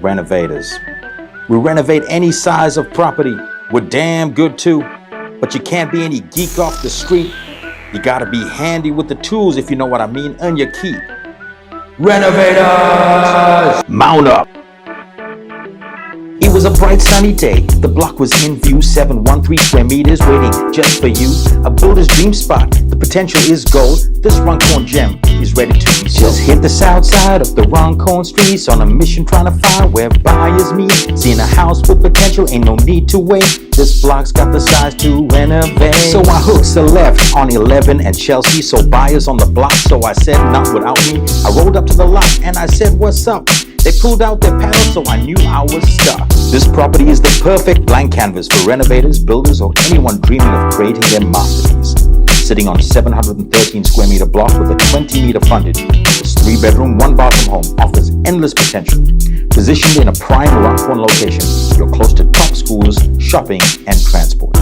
Renovators. We renovate any size of property. We're damn good too. But you can't be any geek off the street. You gotta be handy with the tools, if you know what I mean. Earn your keep. Renovators! Mount up! It was a bright sunny day. The block was in view, 713 square meters waiting just for you. A builder's dream spot. The potential is gold. This Runcorn gem is ready to be sold. Just hit the south side of the Runcorn streets on a mission trying to find where buyers meet. Seeing a house with potential, ain't no need to wait. This block's got the size to renovate. So I hooked a left on 11 and Chelsea. So buyers on the block, so I said not without me. I rolled up to the lot and I said what's up. They pulled out their paddles, so I knew I was stuck. This property is the perfect blank canvas for renovators, builders, or anyone dreaming of creating their masterpiece. Sitting on a 713 square meter block with a 20 meter frontage, this 3-bedroom, 1-bathroom home offers endless potential. Positioned in a prime Runcorn location, you're close to top schools, shopping, and transport.